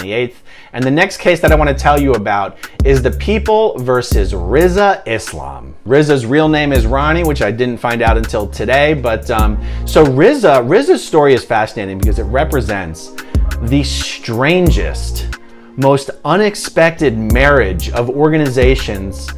28th. And the next case that I want to tell you about is the People versus Rizza Islam. Rizza's real name is Ronnie, which I didn't find out until today. But so Rizza's story is fascinating because it represents the strangest, most unexpected marriage of organizations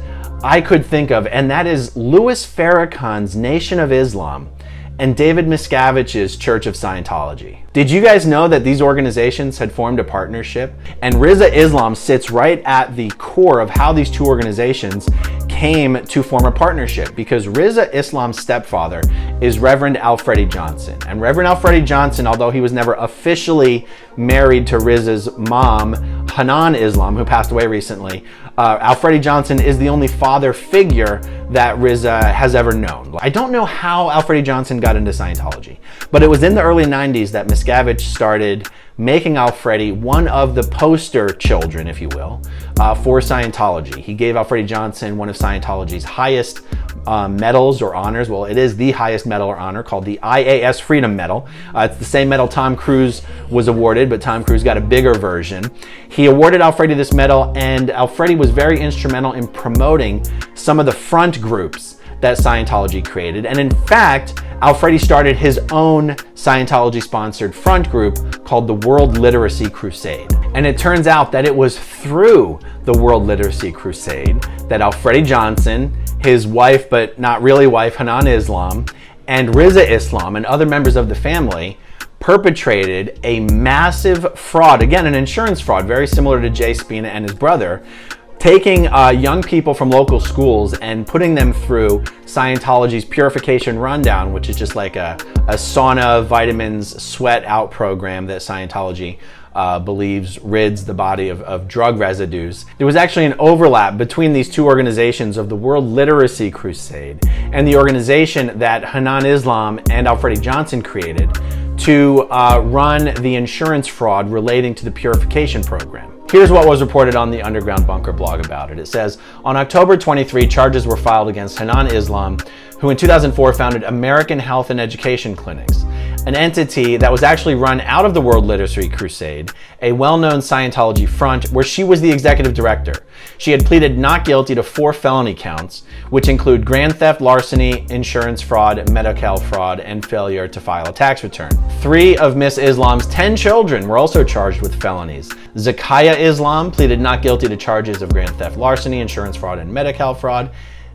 I could think of, and that is Louis Farrakhan's Nation of Islam and David Miscavige's Church of Scientology. Did you guys know that these organizations had formed a partnership? And Rizza Islam sits right at the core of how these two organizations came to form a partnership, because Rizza Islam's stepfather is Reverend Alfredi Johnson. And Reverend Alfredi Johnson, although he was never officially married to Rizza's mom, Hanan Islam, who passed away recently, Alfredi Johnson is the only father figure that Rizza has ever known. I don't know how Alfredi Johnson got into Scientology, but it was in the early 90s that Miscavige started making Alfredi one of the poster children, if you will, for Scientology. He gave Alfredi Johnson one of Scientology's highest medals or honors. Well, it is the highest medal or honor, called the IAS Freedom Medal. It's the same medal Tom Cruise was awarded, but Tom Cruise got a bigger version. He awarded Alfredi this medal, and Alfredi was very instrumental in promoting some of the front groups that Scientology created. And in fact, Alfredi started his own Scientology-sponsored front group called the World Literacy Crusade. And it turns out that it was through the World Literacy Crusade that Alfredi Johnson, his wife, but not really wife, Hanan Islam, and Rizza Islam and other members of the family perpetrated a massive fraud, again, an insurance fraud, very similar to Jay Spina and his brother, taking young people from local schools and putting them through Scientology's Purification Rundown, which is just like a sauna, vitamins, sweat out program that Scientology believes rids the body of drug residues. There was actually an overlap between these two organizations of the World Literacy Crusade and the organization that Hanan Islam and Alfredi Johnson created to run the insurance fraud relating to the purification program. Here's what was reported on the Underground Bunker blog about it. It says, on October 23, charges were filed against Hanan Islam, who in 2004 founded American Health and Education Clinics, an entity that was actually run out of the World Literacy Crusade, a well-known Scientology front where she was the executive director. She had pleaded not guilty to 4 felony counts, which include grand theft, larceny, insurance fraud, Medi-Cal fraud, and failure to file a tax return. 3 of Miss Islam's 10 children were also charged with felonies. Zakaya Islam pleaded not guilty to charges of grand theft, larceny, insurance fraud, and Medi-Cal fraud.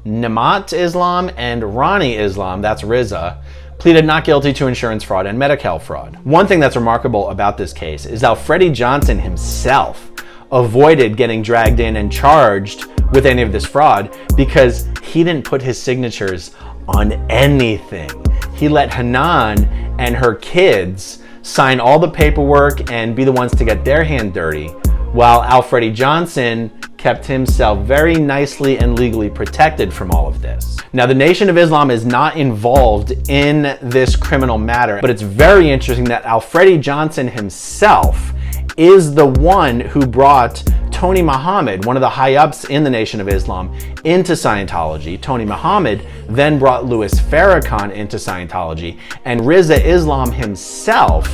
Namat Islam and Ronnie Islam, that's Rizza, pleaded not guilty to insurance fraud and Medi-Cal fraud. One thing that's remarkable about this case is Alfredi Johnson himself avoided getting dragged in and charged with any of this fraud because he didn't put his signatures on anything. He let Hanan and her kids sign all the paperwork and be the ones to get their hand dirty, while Alfredi Johnson kept himself very nicely and legally protected from all of this. Now, the Nation of Islam is not involved in this criminal matter, but it's very interesting that Alfredi Johnson himself is the one who brought Tony Muhammad, one of the high-ups in the Nation of Islam, into Scientology. Tony Muhammad then brought Louis Farrakhan into Scientology, and Rizza Islam himself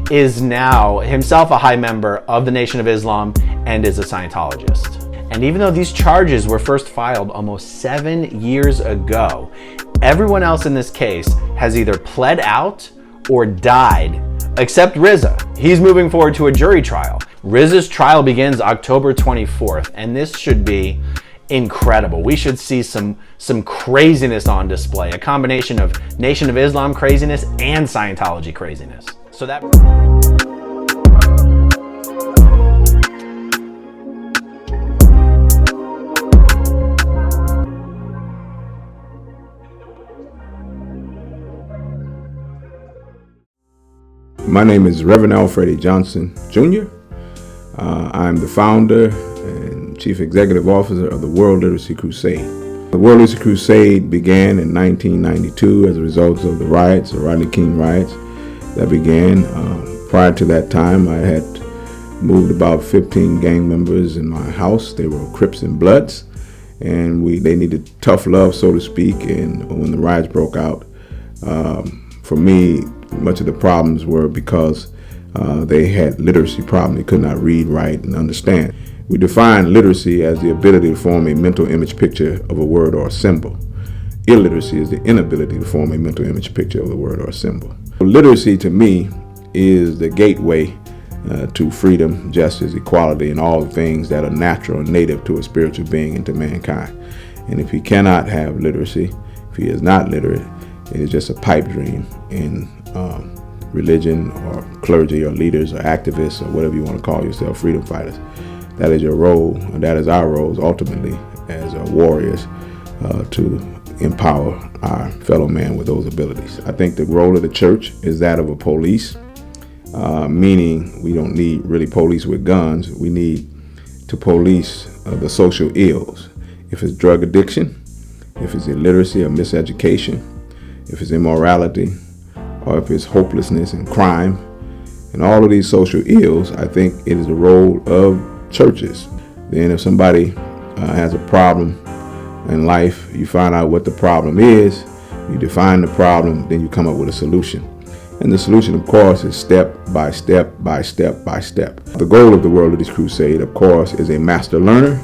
is now himself a high member of the Nation of Islam and is a Scientologist. And even though these charges were first filed almost 7 years ago, everyone else in this case has either pled out or died, except Rizza. He's moving forward to a jury trial. Rizza's trial begins October 24th, and this should be incredible. We should see some craziness on display, a combination of Nation of Islam craziness and Scientology craziness. So that... My name is Reverend Alfredi Johnson, Jr. I'm the founder and chief executive officer of the World Literacy Crusade. The World Literacy Crusade began in 1992 as a result of the riots, the Rodney King riots that began. Prior to that time, I had moved about 15 gang members in my house. They were Crips and Bloods, and they needed tough love, so to speak. And when the riots broke out, for me, much of the problems were because They had literacy problem. They could not read, write, and understand. We define literacy as the ability to form a mental image picture of a word or a symbol. Illiteracy is the inability to form a mental image picture of a word or a symbol. Literacy, to me, is the gateway to freedom, justice, equality, and all the things that are natural and native to a spiritual being and to mankind. And if he cannot have literacy, if he is not literate, it is just a pipe dream in religion or clergy or leaders or activists or whatever you want to call yourself, freedom fighters. That is your role, and that is our roles ultimately as warriors to empower our fellow man with those abilities. I think the role of the church is that of a police, meaning we don't need really police with guns. We need to police the social ills. If it's drug addiction, if it's illiteracy or miseducation, if it's immorality, or if it's hopelessness and crime, and all of these social ills, I think it is the role of churches. Then if somebody has a problem in life, you find out what the problem is, you define the problem, then you come up with a solution. And the solution, of course, is step by step by step by step. The goal of the World Literacy Crusade, of course, is a master learner.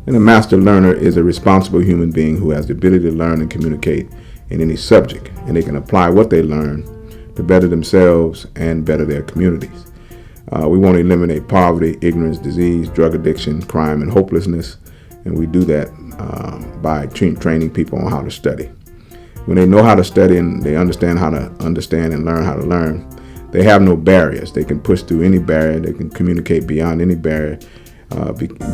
And a master learner is a responsible human being who has the ability to learn and communicate in any subject. And they can apply what they learn to better themselves and better their communities. We want to eliminate poverty, ignorance, disease, drug addiction, crime, and hopelessness. And we do that by training people on how to study. When they know how to study and they understand how to understand and learn how to learn, they have no barriers. They can push through any barrier. They can communicate beyond any barrier,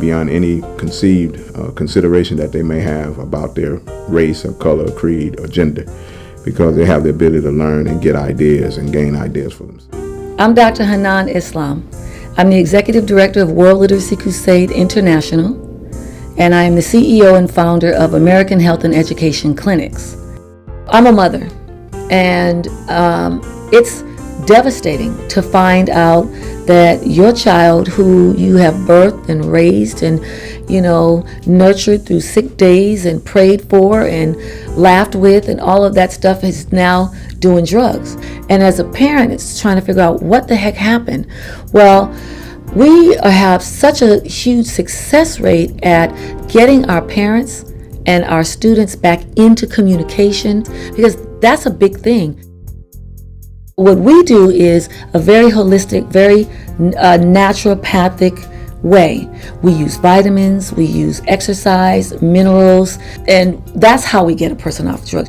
beyond any conceived consideration that they may have about their race or color, or creed, or gender, because they have the ability to learn and get ideas and gain ideas for themselves. I'm Dr. Hanan Islam. I'm the Executive Director of World Literacy Crusade International, and I am the CEO and founder of American Health and Education Clinics. I'm a mother, and it's devastating to find out that your child, who you have birthed and raised and, nurtured through sick days and prayed for and laughed with and all of that stuff, is now doing drugs. And as a parent, it's trying to figure out what the heck happened. Well, we have such a huge success rate at getting our parents and our students back into communication, because that's a big thing. What we do is a very holistic, very naturopathic way. We use vitamins, we use exercise, minerals, and that's how we get a person off drugs.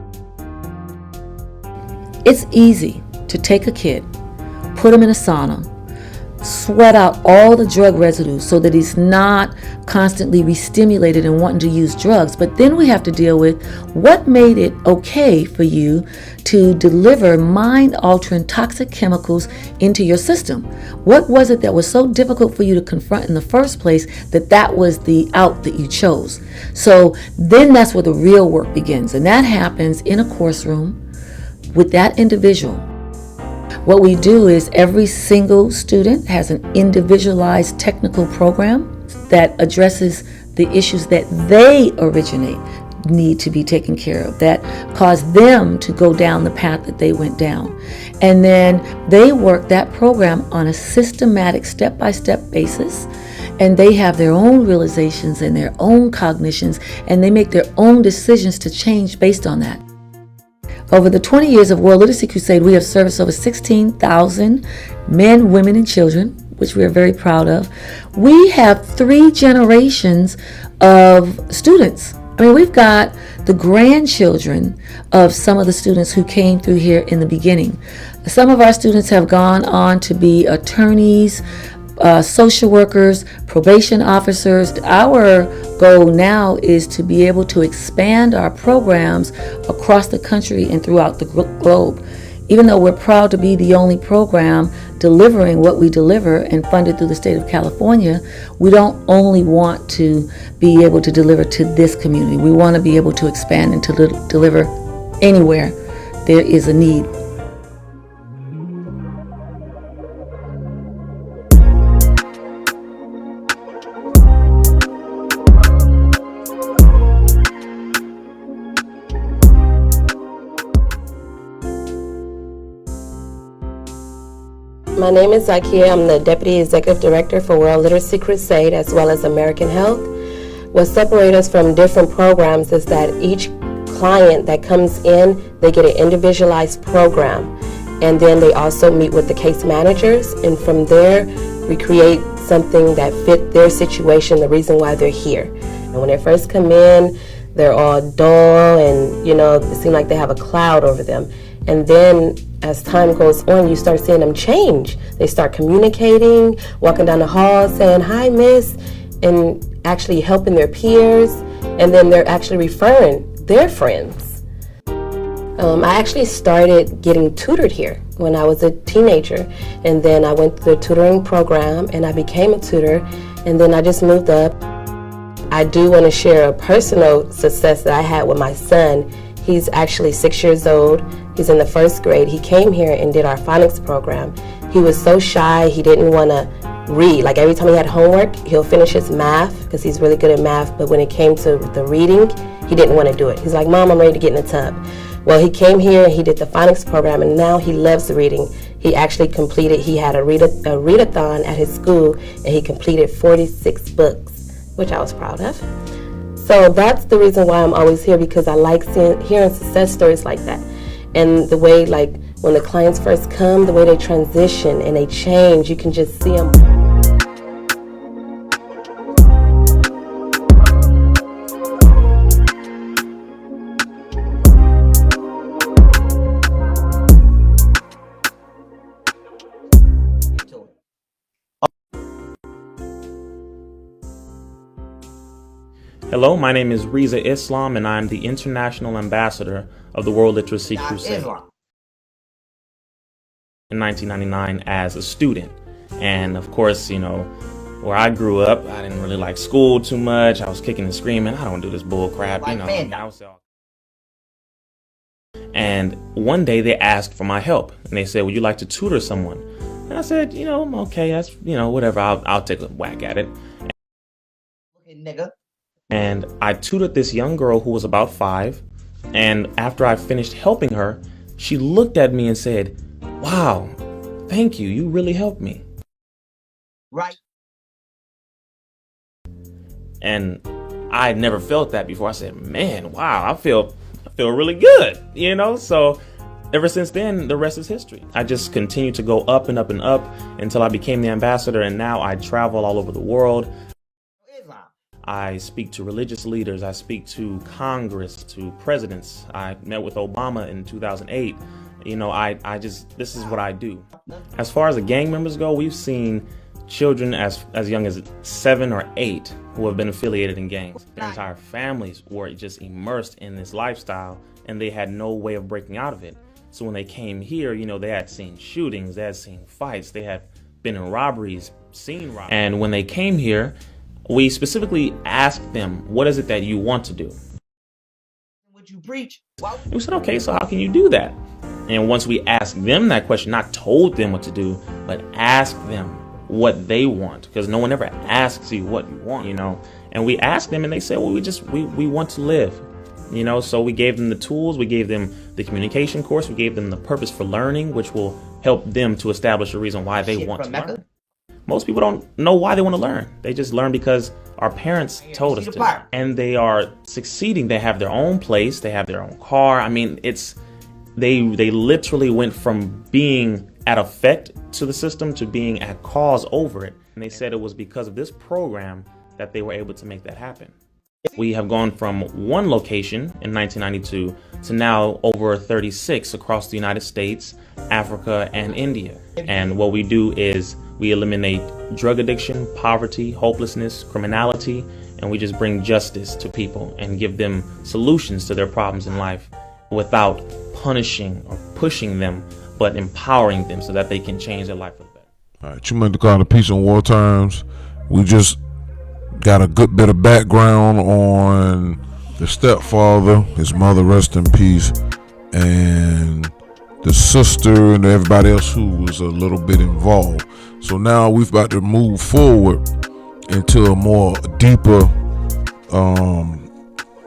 It's easy to take a kid, put him in a sauna, sweat out all the drug residues so that he's not constantly re-stimulated and wanting to use drugs. But then we have to deal with what made it okay for you to deliver mind-altering toxic chemicals into your system. What was it that was so difficult for you to confront in the first place that was the out that you chose? So then that's where the real work begins, and that happens in a course room with that individual. What we do is every single student has an individualized technical program that addresses the issues that they originate need to be taken care of, that cause them to go down the path that they went down. And then they work that program on a systematic step-by-step basis, and they have their own realizations and their own cognitions, and they make their own decisions to change based on that. Over the 20 years of World Literacy Crusade, we have serviced over 16,000 men, women, and children, which we are very proud of. We have 3 generations of students. I mean, we've got the grandchildren of some of the students who came through here in the beginning. Some of our students have gone on to be attorneys, social workers, probation officers. Our goal now is to be able to expand our programs across the country and throughout the globe. Even though we're proud to be the only program delivering what we deliver and funded through the state of California, we don't only want to be able to deliver to this community. We want to be able to expand and to deliver anywhere there is a need. My name is Zakia. I'm the Deputy Executive Director for World Literacy Crusade as well as American Health. What separates us from different programs is that each client that comes in, they get an individualized program. And then they also meet with the case managers. And from there, we create something that fit their situation, the reason why they're here. And when they first come in, they're all dull and, it seems like they have a cloud over them. And then as time goes on, you start seeing them change. They start communicating, walking down the hall saying, "Hi, miss," and actually helping their peers. And then they're actually referring their friends. I actually started getting tutored here when I was a teenager. And then I went through the tutoring program and I became a tutor. And then I just moved up. I do want to share a personal success that I had with my son. He's actually 6 years old. He's in the 1st grade. He came here and did our phonics program. He was so shy, he didn't want to read. Like every time he had homework, he'll finish his math because he's really good at math. But when it came to the reading, he didn't want to do it. He's like, "Mom, I'm ready to get in the tub." Well, he came here, he did the phonics program, and now he loves reading. He actually he had a readathon at his school, and he completed 46 books, which I was proud of. So that's the reason why I'm always here, because I like hearing success stories like that. And the way, like, when the clients first come, the way they transition and they change, you can just see them. Hello, my name is Riza Islam, and I'm the International Ambassador of the World Literacy Crusade. In 1999 as a student. And of course, where I grew up, I didn't really like school too much. I was kicking and screaming, "I don't do this bull crap," And one day they asked for my help, and they said, "Would you like to tutor someone?" And I said, "Okay, that's, whatever, I'll take a whack at it." And I tutored this young girl who was about 5. And after I finished helping her, she looked at me and said, "Wow, thank you. You really helped me." Right. And I had never felt that before. I said, "Man, wow, I feel really good." So ever since then, the rest is history. I just continued to go up and up and up until I became the ambassador. And now I travel all over the world. I speak to religious leaders. I speak to Congress, to presidents. I met with Obama in 2008. This is what I do. As far as the gang members go, we've seen children as young as 7 or 8 who have been affiliated in gangs. Their entire families were just immersed in this lifestyle, and they had no way of breaking out of it. So when they came here, they had seen shootings, they had seen fights, they had been in robberies, seen robberies. And when they came here, we specifically asked them, "What is it that you want to do?" What you preach? And we said, "Okay, so how can you do that?" And once we asked them that question, not told them what to do, but asked them what they want, because no one ever asks you what you want, And we asked them, and they said, "Well, we want to live." So we gave them the tools, we gave them the communication course, we gave them the purpose for learning, which will help them to establish a reason why they want to learn. Most people don't know why they want to learn. They just learn because our parents told us to. And they are succeeding. They have their own place. They have their own car. I mean, they literally went from being at effect to the system to being at cause over it. And they said it was because of this program that they were able to make that happen. We have gone from one location in 1992 to now over 36 across the United States, Africa, and India. And what we do is we eliminate drug addiction, poverty, hopelessness, criminality, and we just bring justice to people and give them solutions to their problems in life without punishing or pushing them, but empowering them so that they can change their life for the better. All right, you meant to call the Peace and War Terms. We just got a good bit of background on the stepfather, his mother, rest in peace, and the sister and everybody else who was a little bit involved. So now we've got to move forward into a more deeper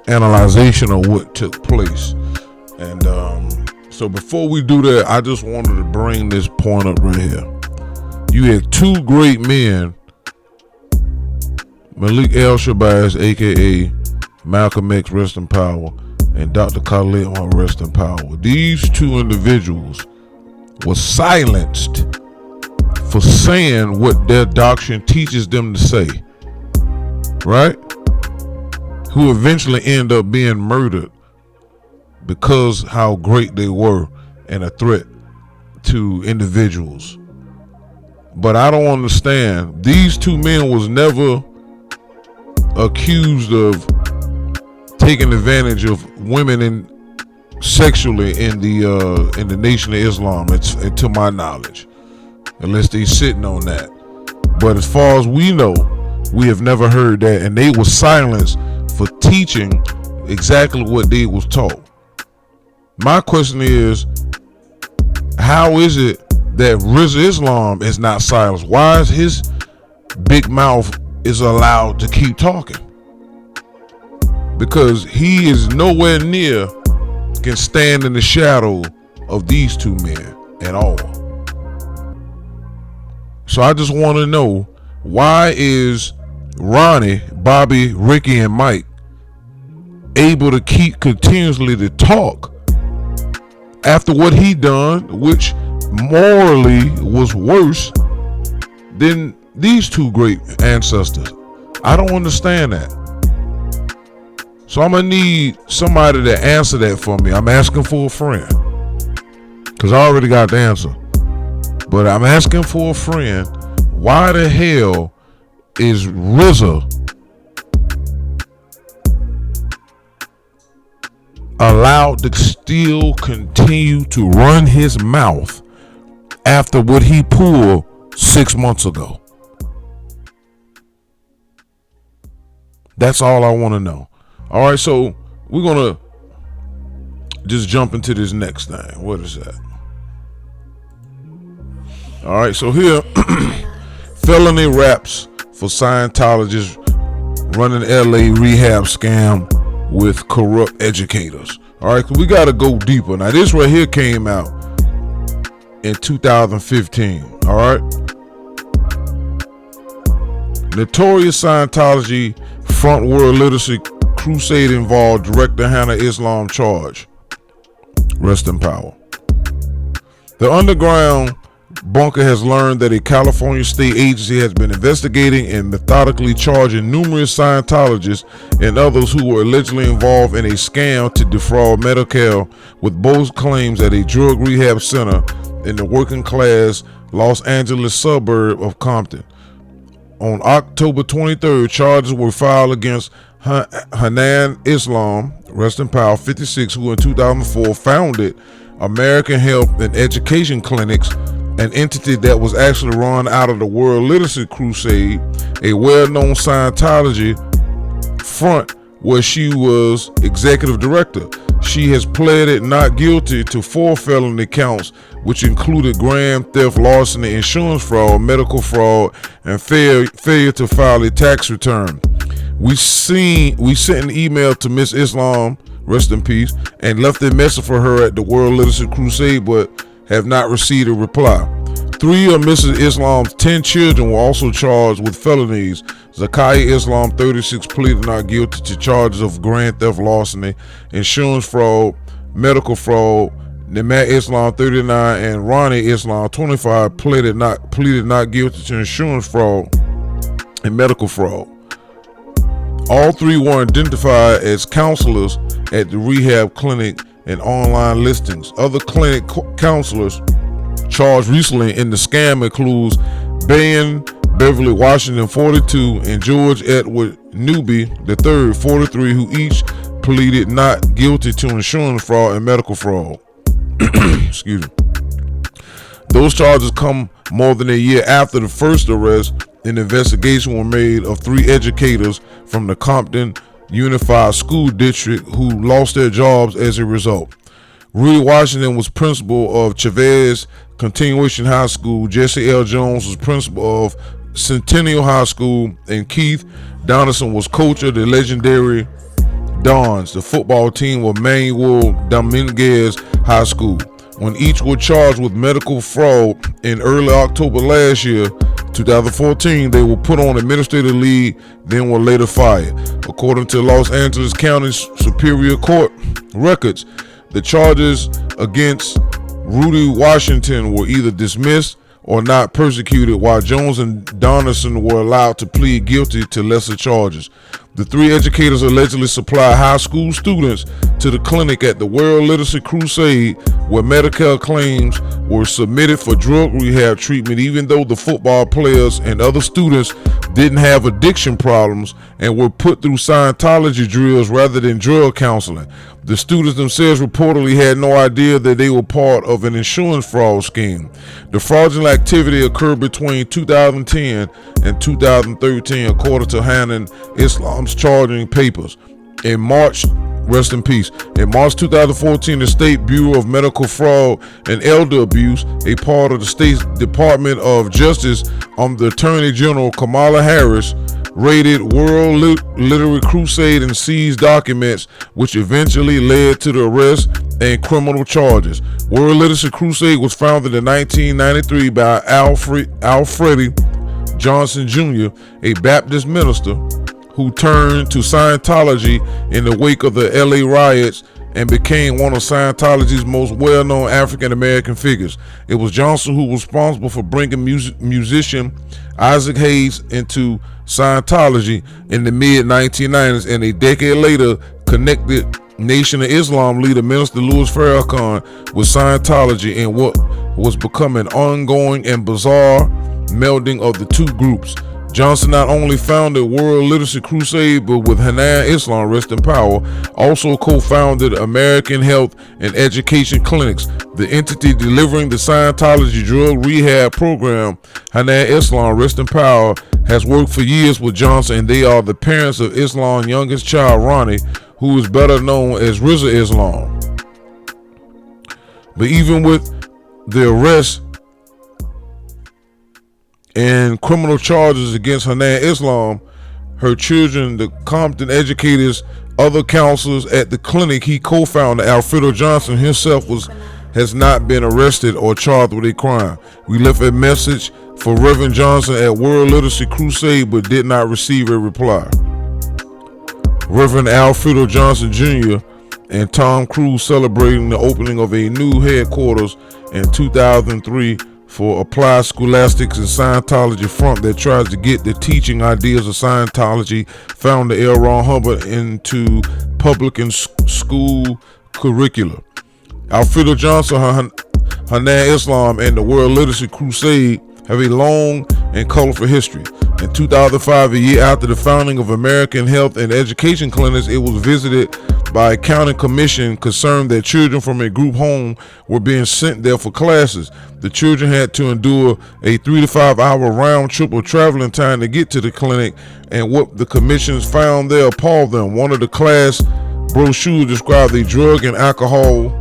analyzation of what took place. And so before we do that, I just wanted to bring this point up right here. you had two great men, Malik El-Shabazz, aka Malcolm X, rest in power, and Dr. Khalid, rest in power. These two individuals were silenced for saying what their doctrine teaches them to say, right? Who eventually end up being murdered because how great they were and a threat to individuals. But I don't understand. These two men was never accused of taking advantage of women and sexually in the Nation of Islam. It's to my knowledge, unless they sitting on that. But as far as we know, we have never heard that, and they were silenced for teaching exactly what they was taught. My question is, how is it that Rizza Islam is not silenced? Why is his big mouth is allowed to keep talking? Because he is nowhere near can stand in the shadow of these two men at all. So I just want to know, why is Ronnie, Bobby, Ricky, and Mike able to keep continuously to talk after what he done, which morally was worse than these two great ancestors? I don't understand that. So I'm gonna need somebody to answer that for me. I'm asking for a friend, because I already got the answer. But I'm asking for a friend. Why the hell is Rizza allowed to still continue to run his mouth after what he pulled 6 months ago? That's all I want to know. All right, so we're gonna just jump into this next thing. What is that? All right, so here, felony raps for Scientologists running LA rehab scam with corrupt educators. All right, we got to go deeper. Now, this right here came out in 2015. All right, notorious Scientology front world literacy crusade involved director Hannah Islam charge. Rest in power. The underground bunker has learned that a California state agency has been investigating and methodically charging numerous Scientologists and others who were allegedly involved in a scam to defraud Medicare with both claims at a drug rehab center in the working class Los Angeles suburb of Compton. On October 23rd, charges were filed against Hanan Islam, rest in power, 56, who in 2004 founded American Health and Education Clinics, an entity that was actually run out of the World Literacy Crusade, a well-known Scientology front where she was executive director. She has pleaded not guilty to 4 felony counts, which included grand theft, larceny, insurance fraud, medical fraud, and failure to file a tax return. We sent an email to Miss Islam, rest in peace, and left a message for her at the World Literacy Crusade, but have not received a reply. 3 of Mrs. Islam's 10 children were also charged with felonies. Zakiya Islam, 36, pleaded not guilty to charges of grand theft, larceny, insurance fraud, medical fraud. Nemat Islam, 39, and Ronnie Islam, 25, pleaded not guilty to insurance fraud and medical fraud. All 3 were identified as counselors at the rehab clinic and online listings. Other clinic counselors charged recently in the scam includes Ben Beverly Washington, 42, and George Edward Newby III, 43, who each pleaded not guilty to insurance fraud and medical fraud. Excuse me. Those charges come more than a year after the first arrest. An investigation was made of 3 educators from the Compton Unified School District who lost their jobs as a result. Rudy Washington was principal of Chavez Continuation High School. Jesse L. Jones was principal of Centennial High School, and Keith Donaldson was coach of the legendary Dons, the football team of Manuel Dominguez High School. when each were charged with medical fraud in early October last year, 2014. They were put on administrative leave, then were later fired. According to Los Angeles County Superior Court records, the charges against Rudy Washington were either dismissed or not persecuted, while Jones and Donaldson were allowed to plead guilty to lesser charges. The three educators allegedly supplied high school students to the clinic at the World Literacy Crusade, where Medicare claims were submitted for drug rehab treatment, even though the football players and other students didn't have addiction problems and were put through Scientology drills rather than drug counseling. The students themselves reportedly had no idea that they were part of an insurance fraud scheme. The fraudulent activity occurred between 2010 and 2013, according to Hanan Islam's charging papers. In March, rest in peace. In March 2014, the State Bureau of Medical Fraud and Elder Abuse, a part of the state's Department of Justice under Attorney General Kamala Harris, raided World Literary Crusade and seized documents, which eventually led to the arrest and criminal charges. World Literacy Crusade was founded in 1993 by Alfred Johnson Jr., a Baptist minister who turned to Scientology in the wake of the LA riots and became one of Scientology's most well-known African-American figures. It was Johnson who was responsible for bringing musician Isaac Hayes into Scientology in the mid-1990s, and a decade later connected Nation of Islam leader Minister Louis Farrakhan with Scientology in what was becoming ongoing and bizarre melding of the two groups. Johnson not only founded World Literacy Crusade, but with Hanan Islam, rest in power, also co-founded American Health and Education Clinics, the entity delivering the Scientology drug rehab program. Hanan Islam, rest in power, has worked for years with Johnson, and they are the parents of Islam's youngest child, Ronnie, who is better known as Rizza Islam. But even with the arrest and criminal charges against Hanan Islam, her children, the Compton educators, other counselors at the clinic he co-founded, Alfredo Johnson himself, has not been arrested or charged with a crime. We left a message for Reverend Johnson at World Literacy Crusade, but did not receive a reply. Reverend Alfredo Johnson Jr. and Tom Cruise celebrating the opening of a new headquarters in 2003 for Applied Scholastics and Scientology front that tries to get the teaching ideas of Scientology founder L. Ron Hubbard into public and school curricula. Alfredo Johnson, Hanan Islam, and the World Literacy Crusade have a long and colorful history. In 2005, a year after the founding of American Health and Education Clinics, it was visited by a county commission concerned that children from a group home were being sent there for classes. The children had to endure a 3 to 5 hour round trip of traveling time to get to the clinic, and what the commissions found there appalled them. One of the class brochures described a drug and alcohol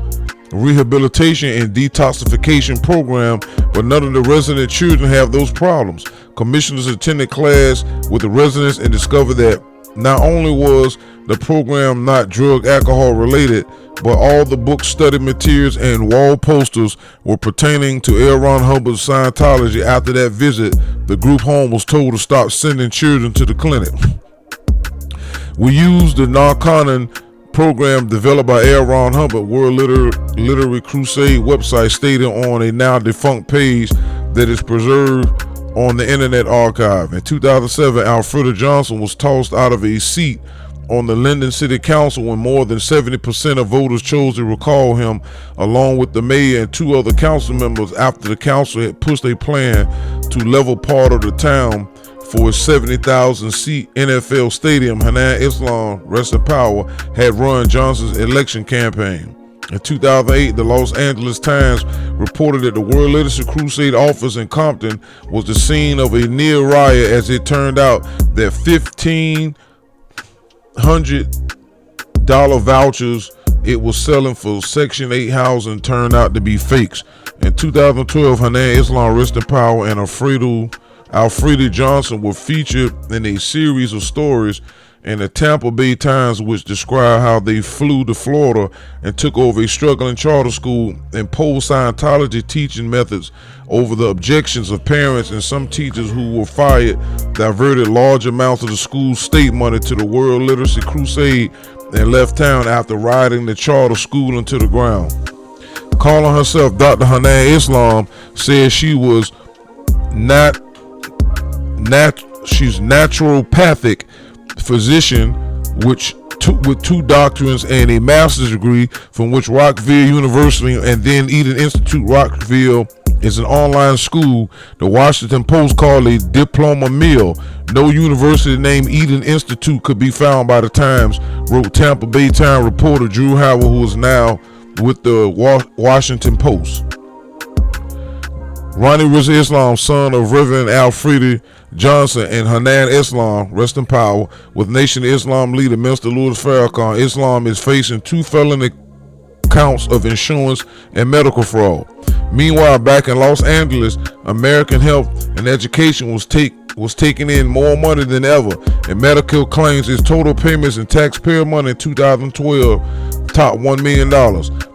rehabilitation and detoxification program, but none of the resident children have those problems. Commissioners attended class with the residents and discovered that not only was the program not drug alcohol related, but all the book study materials and wall posters were pertaining to L. Ron Hubbard's Scientology. After that visit, the group home was told to stop sending children to the clinic. We used the Narconon program developed by L. Ron Hubbard. World Literary Crusade website stated on a now defunct page that is preserved on the Internet Archive. In 2007, Alfredo Johnson was tossed out of a seat on the Linden City Council when more than 70% of voters chose to recall him, along with the mayor and 2 other council members, after the council had pushed a plan to level part of the town for its 70,000-seat NFL stadium. Hanan Islam, rest in power, had run Johnson's election campaign. In 2008, the Los Angeles Times reported that the World Literacy Crusade office in Compton was the scene of a near riot, as it turned out that $1,500 vouchers it was selling for Section 8 housing turned out to be fakes. In 2012, Hanan Islam, rest in power, and Alfredo Johnson were featured in a series of stories and the Tampa Bay Times, which described how they flew to Florida and took over a struggling charter school, imposed Scientology teaching methods over the objections of parents, and some teachers who were fired diverted large amounts of the school's state money to the World Literacy Crusade and left town after rioting the charter school into the ground. Calling herself Dr. Hanan Islam, said she was she's naturopathic physician with two doctorates and a master's degree from which Rockville University and then Eden Institute. Rockville is an online school the Washington Post called a diploma mill. No university named Eden Institute could be found by the Times, wrote Tampa Bay Times reporter Drew Howard, who is now with the Washington Post. Ronnie Rizza Islam, son of Reverend Alfredi Johnson and Hanan Islam, rest in power, with Nation of Islam leader Minister Louis Farrakhan. Islam is facing 2 felony counts of insurance and medical fraud. Meanwhile, back in Los Angeles, American Health and Education was taking in more money than ever, and Medicare claims its total payments in taxpayer money in 2012 topped $1 million.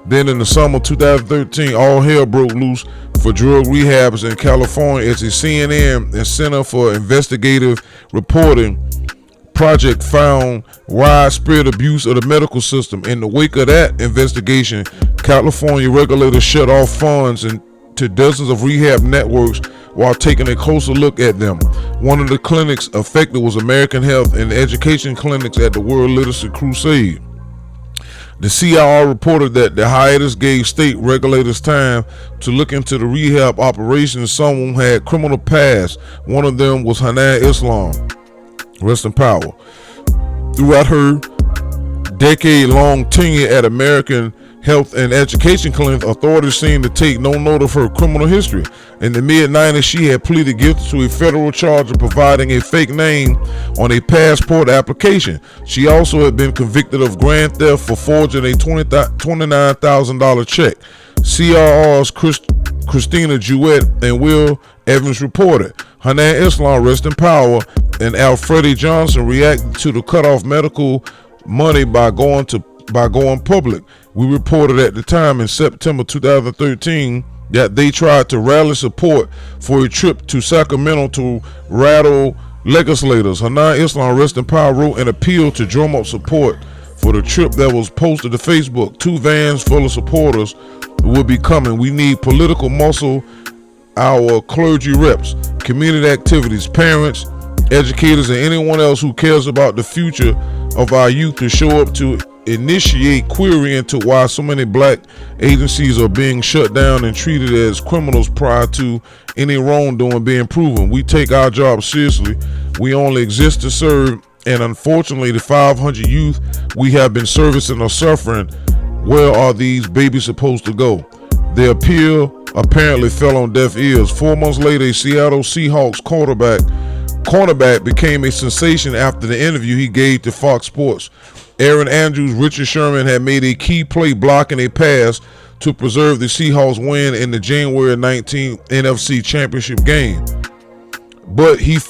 Then in the summer of 2013, all hell broke loose for drug rehabs in California as the CNN and Center for Investigative Reporting project found widespread abuse of the medical system. In the wake of that investigation, California regulators shut off funds to dozens of rehab networks while taking a closer look at them. One of the clinics affected was American Health and Education clinics at the World Literacy Crusade. The CIR reported that the hiatus gave state regulators time to look into the rehab operations. Someone had criminal past. One of them was Hanan Islam, rest in power. Throughout her decade-long tenure at American Health and Education clinic, authorities seemed to take no note of her criminal history. In the mid-90s, she had pleaded guilty to a federal charge of providing a fake name on a passport application. She also had been convicted of grand theft for forging a $29,000 check. CRR's Christina Jewett and Will Evans reported. Hanan Islam, rest in power, and Alfredi Johnson reacted to the cutoff medical money by going public. We reported at the time in September 2013 that they tried to rally support for a trip to Sacramento to rattle legislators. Hanan Islam, rest in power, wrote an appeal to drum up support for the trip that was posted to Facebook. 2 vans full of supporters will be coming. We need political muscle, our clergy reps, community activities, parents, educators, and anyone else who cares about the future of our youth to show up to initiate query into why so many black agencies are being shut down and treated as criminals prior to any wrongdoing being proven. We take our job seriously. We only exist to serve, and unfortunately the 500 youth we have been servicing are suffering. Where are these babies supposed to go? The appeal apparently fell on deaf ears. 4 months later, a Seattle Seahawks cornerback became a sensation after the interview he gave to Fox Sports. Aaron Andrews, Richard Sherman had made a key play blocking a pass to preserve the Seahawks win in the January 19 NFC Championship game. But he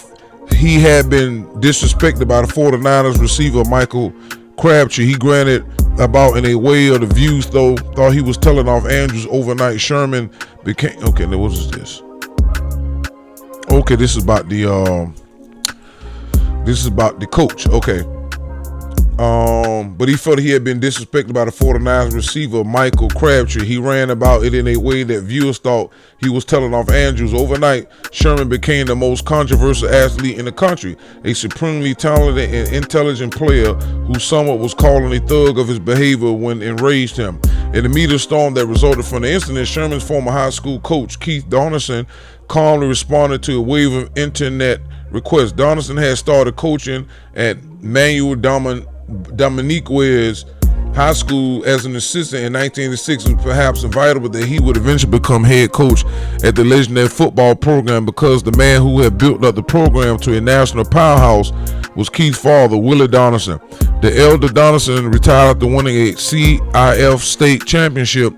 had been disrespected by the 49ers receiver Michael Crabtree. He granted about in a way of the views, though, thought he was telling off Andrews overnight. Sherman became, okay, now what is this? Okay, this is about the coach. Okay. But he felt he had been disrespected by the 49ers receiver Michael Crabtree. He ran about it in a way that viewers thought he was telling off Andrews. Overnight, Sherman became the most controversial athlete in the country, a supremely talented and intelligent player who someone was calling a thug of his behavior when enraged him. In the media storm that resulted from the incident, Sherman's former high school coach Keith Donaldson calmly responded to a wave of internet requests. Donaldson had started coaching at Manuel Dominiquez High School as an assistant in 1986. It was perhaps inevitable that he would eventually become head coach at the legendary football program, because the man who had built up the program to a national powerhouse was Keith's father, Willie Donaldson. The elder Donaldson retired after winning a CIF state championship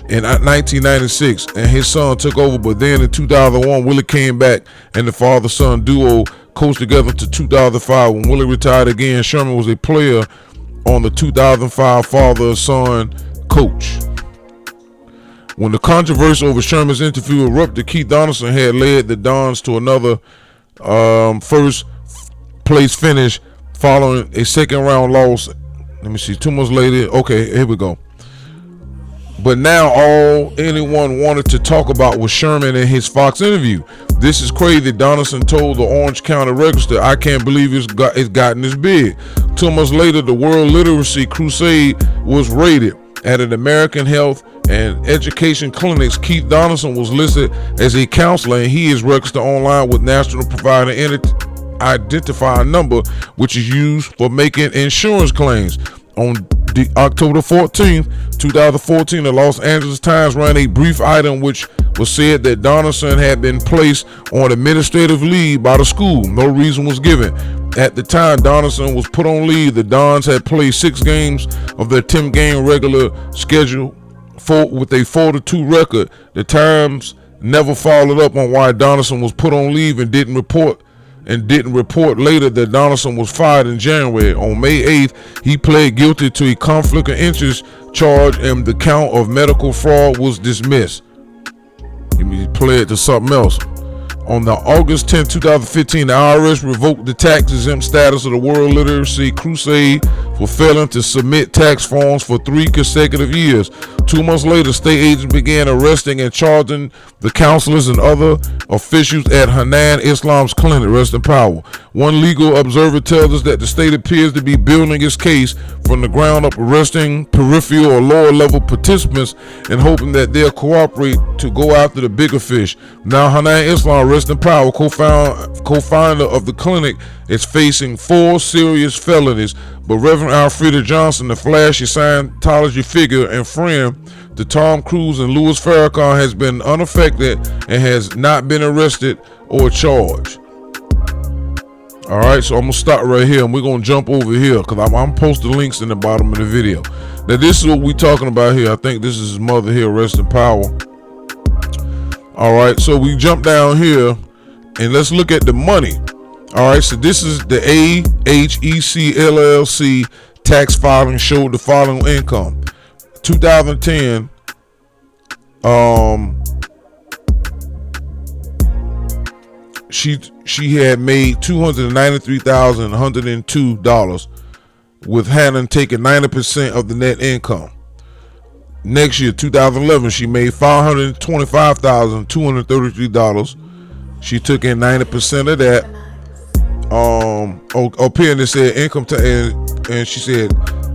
in 1996, and his son took over. But then in 2001, Willie came back, and the father-son duo coached together to 2005. When Willie retired again, Sherman was a player on the 2005 father-son coach. When the controversy over Sherman's interview erupted, Keith Donaldson had led the Dons to another first place finish following a second round loss. Let me see, 2 months later. Okay, here we go. But now all anyone wanted to talk about was Sherman and his Fox interview. This is crazy, Donaldson told the Orange County Register. I can't believe it's gotten this big. 2 months later, the World Literacy Crusade was rated. At an American Health and Education Clinics, Keith Donaldson was listed as a counselor, and he is registered online with National Provider Identifier Number, which is used for making insurance claims. On October 14th, 2014, the Los Angeles Times ran a brief item which was said that Donaldson had been placed on administrative leave by the school. No reason was given. At the time Donaldson was put on leave, the Dons had played 6 games of their 10-game regular schedule with a 4-2 record. The Times never followed up on why Donaldson was put on leave and didn't report later that Donaldson was fired in January. On May 8th, he pled guilty to a conflict of interest charge and the count of medical fraud was dismissed. He pled to something else. On the August 10, 2015, the IRS revoked the tax-exempt status of the World Literacy Crusade for failing to submit tax forms for 3 consecutive years. 2 months later, state agents began arresting and charging the counselors and other officials at Hanan Islam's clinic. Rest in power. One legal observer tells us that the state appears to be building its case from the ground up, arresting peripheral or lower-level participants and hoping that they'll cooperate to go after the bigger fish. Now, Hanan Islam, rest in power, co-founder of the clinic, is facing 4 serious felonies, but Reverend Alfreda Johnson, the flashy Scientology figure and friend to Tom Cruise and Louis Farrakhan, has been unaffected and has not been arrested or charged. All right, so I'm gonna stop right here and we're gonna jump over here because I'm posting links in the bottom of the video. Now this is what we're talking about here. I think this is his mother here, rest in power. All right, so we jump down here and let's look at the money. All right, so this is the AHEC LLC tax filing showed the following income. 2010, she had made $293,102 with Hannon taking 90% of the net income. Next year, 2011, she made $525,233. She took in 90% of that. Up here, and it said income tax, and she said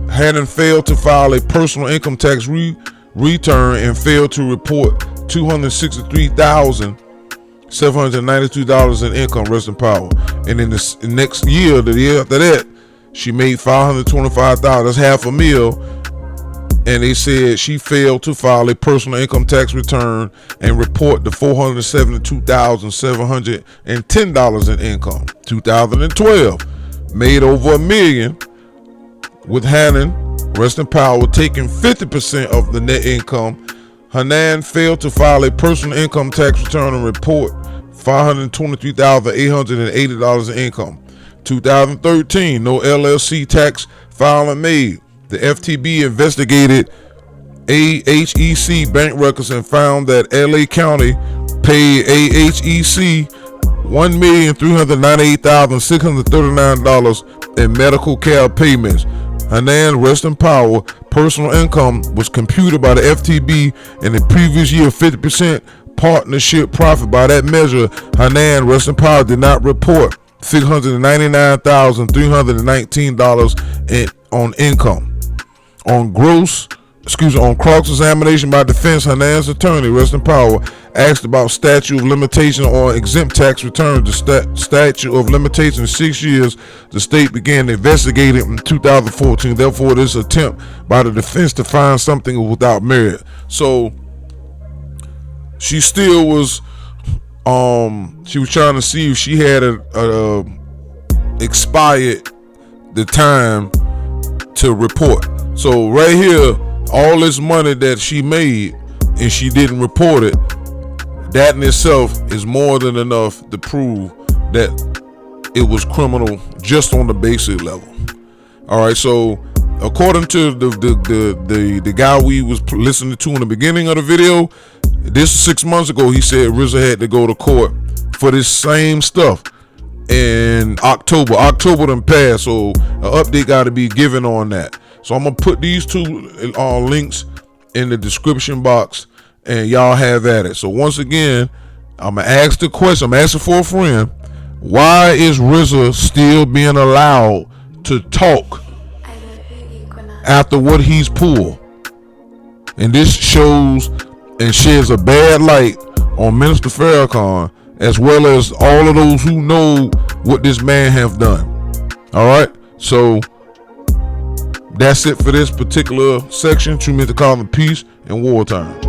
Hannon failed to file a personal income tax return and failed to report $263,792 in income. Rest in power. And in the next year, the year after that, she made $525,000. That's $500,000. And they said she failed to file a personal income tax return and report the $472,710 in income. 2012, made over $1 million with Hannon, rest in power, taking 50% of the net income. Hanan failed to file a personal income tax return and report $523,880 in income. 2013, no LLC tax filing made. The FTB investigated AHEC bank records and found that LA County paid AHEC $1,398,639 in medical care payments. Hanan, rest in power, personal income was computed by the FTB in the previous year, 50% partnership profit. By that measure, Hanan, rest in power, did not report $699,319 on income. On cross-examination by defense, Hanan's attorney, rest in power, asked about statute of limitation on exempt tax returns. The statute of limitation is 6 years. The state began investigating in 2014. Therefore, this attempt by the defense to find something without merit. So she still was, she was trying to see if she had expired the time to report. So right here, all this money that she made and she didn't report it, that in itself is more than enough to prove that it was criminal just on the basic level. All right, so according to the guy we was listening to in the beginning of the video, this 6 months ago, he said RZA had to go to court for this same stuff in October. October done passed, so an update got to be given on that. So I'm gonna put these two links in the description box, and y'all have at it. So once again, I'm gonna ask the question. I'm asking for a friend. Why is RZA still being allowed to talk after what he's pulled? And this shows and sheds a bad light on Minister Farrakhan, as well as all of those who know what this man have done. All right, so that's it for this particular section. 2 minutes to call in peace and wartime.